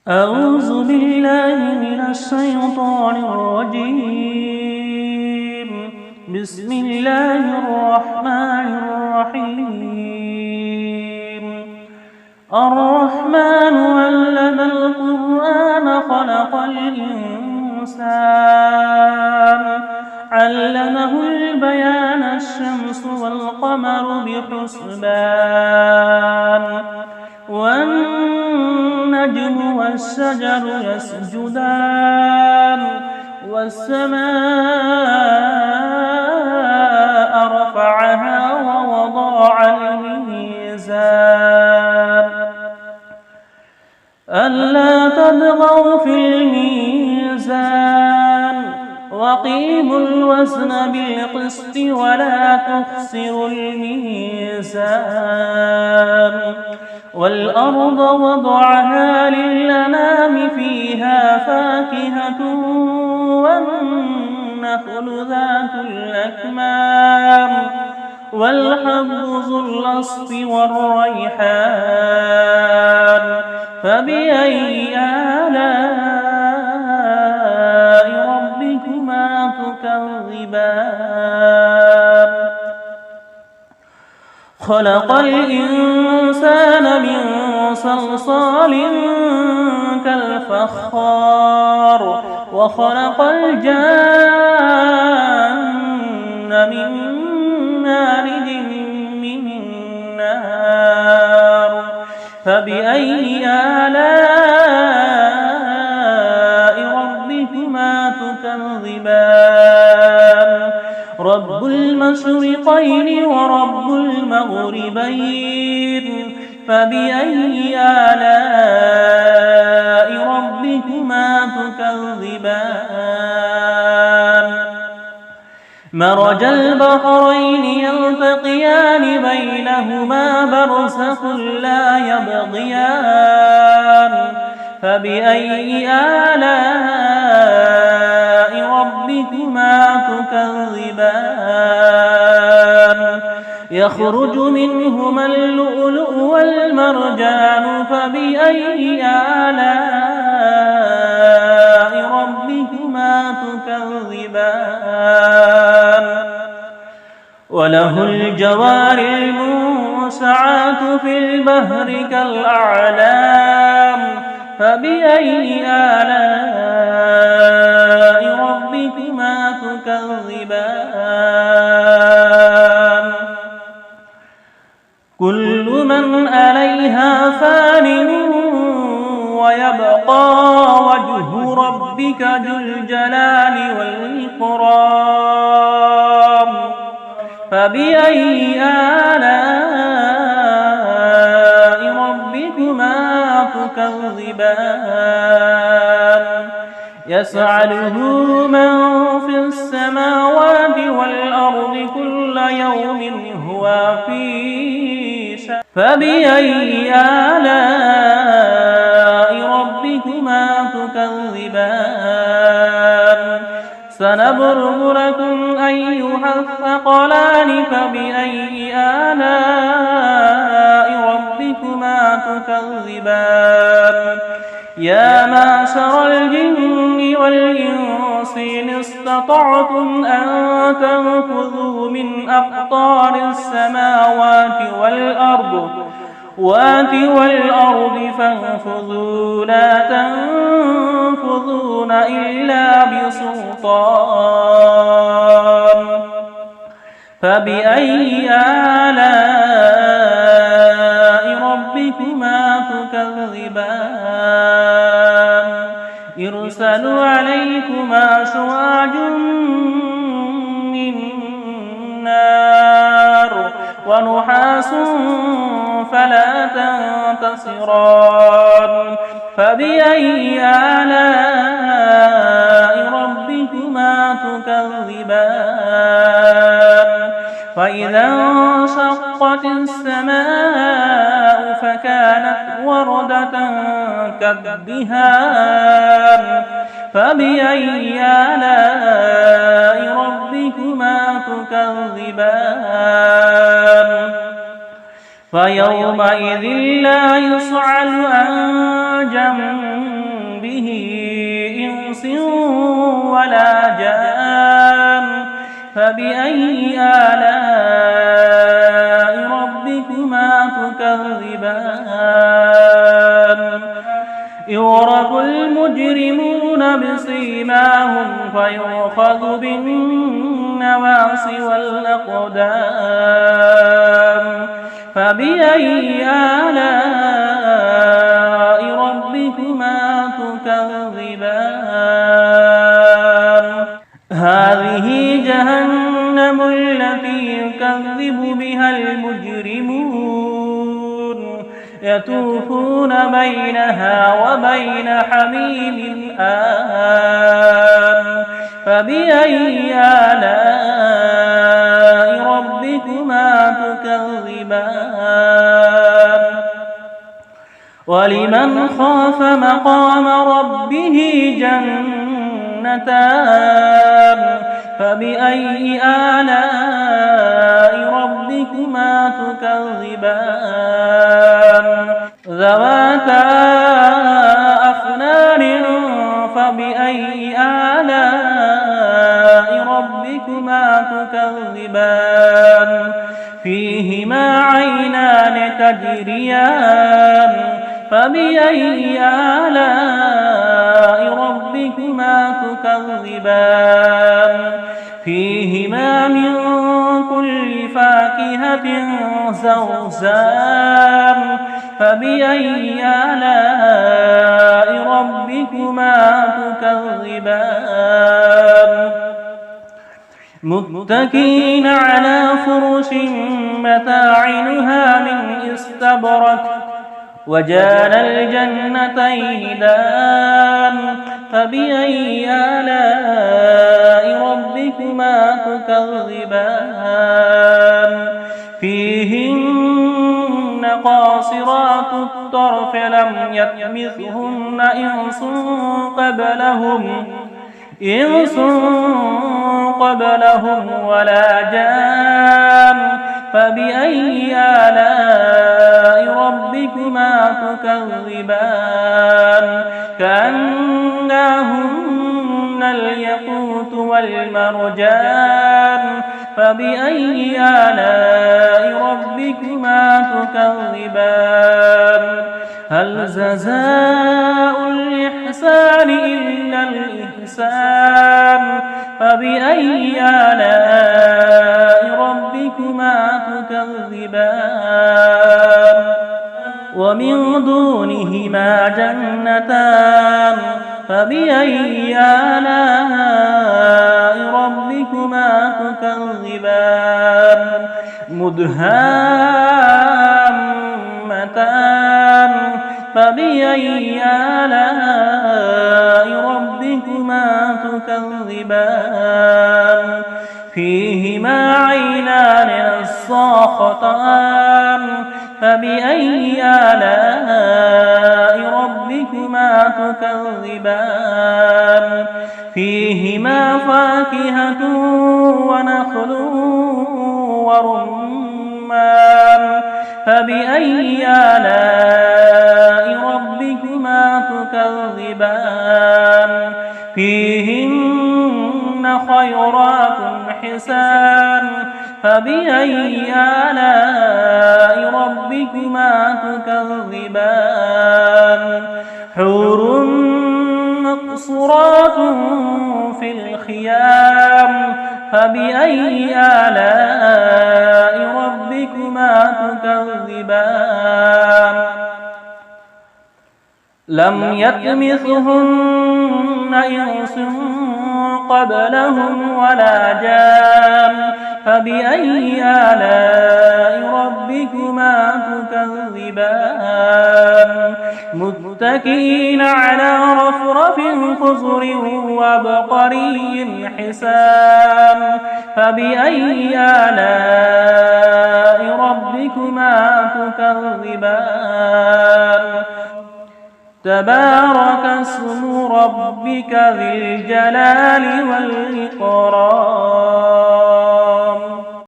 أعوذ بالله من الشيطان الرجيم. بسم الله الرحمن الرحيم. الرحمن علم القرآن خلق الإنسان علمه البيان الشمس والقمر بحسبان والنجم والشجر يسجدان والسماء رفعها ووضع الميزان ألا تطغوا في الميزان وأقيموا الوزن بالقسط ولا تخسروا الميزان والأرض وضعها للأنام فيها فاكهة والنخل ذات الأكمام والحب ذو الأصف والريحان فبأي آلاء ربكما تكذبان خلق الإنسان من صلصال كالفخار وخلق الجان من مارج من نار فبأي آلاء ربكما تكذبان رب المشرقين ورب المغربين فبأي آلاء ربكما تكذبان مرج البحرين يلتقيان بينهما برزخ لا يبغيان فبأي آلاء ربكما تكذبان يخرج منهما اللؤلؤ والمرجان فبأي آلاء ربكما تكذبان وله الجوار المنشآت في البحر كالأعلام فبأي آلاء ربكما تكذبان كل من عليها فان ويبقى وجه ربك ذو الجلال والإكرام فبأي آلاء ربكما تكذبان يسأله من في السماوات والأرض كل يوم هو في شأن فبأي آلاء ربكما تكذبان سنبرم لكم أيها الثقلان فبأي آلاء ربكما تكذبان يا معشر الجن والإنس إن استطعتم أن تنفذوا من أقطار السماوات والأرض فانفذوا لا تنفذون إلا بسلطان فبأي آلاء ربكما تكذبان يرسل عليكما شواظ من نار ونحاس فلا تنتصران فبأي آلاء ربكما تكذبان فإذا انشقت السماء فكانت وردة كالدهان فبأي آلاء ربكما تكذبان فيومئذ لا يسأل عن به إنس ولا جان فبأي آلاء ربكما تكذبان يعرف المجرمون بسيماهم فيؤخذ بالنواصي والأقدام فبأي آلاء ربكما تكذبان هذه جهنم التي يكذب بها المجرمون يطوفون بينها وبين حميم آن فبأي آلاء ربكما تكذبان ولمن خاف مقام ربه جنتان فبأي آلاء ربكما تكذبان ذواتا أفنان فبأي آلاء ربكما تكذبان فيهما عينان تجريان فبأي آلاء ربكما تكذبان فيهما من كل فاكهة زوجان فبأي آلاء ربكما تكذبان متكئين على فرش متاعها من استبرق وجان الجنتين دان فبأي آلاء ربكما تكذبان فيهن قاصرات الطرف لم يطمثهن إنس قبلهم ولا جان فبأي آلاء ربكما تكذبان كأنهن الياقوت والمرجان فبأي آلاء ربكما تكذبان هل جزاء الإحسان إلا الإحسان فبأي آلاء ربكما تكذبان ومن دونهما جنتان فبأي آلاء ربكما تكذبان مدهامتان فبأي آلاء ربكما تكذبان فيهما عينان نضاختان فبأي آلاء ربكما تكذبان فيهما فاكهة ونخل ورمان فبأي آلاء ربكما تكذبان فيهن خيرات حسان فبأي آلاء ربكما تكذبان حور مقصورات في الخيام فبأي آلاء ربكما تكذبان لم يطمثهن إنس قبلهم ولا جان فبأي آلاء ربكما تكذبان متكئين على رفرف خضر وعبقري حسان فبأي آلاء ربكما تكذبان تبارك اسم ربك ذي الجلال والإكرام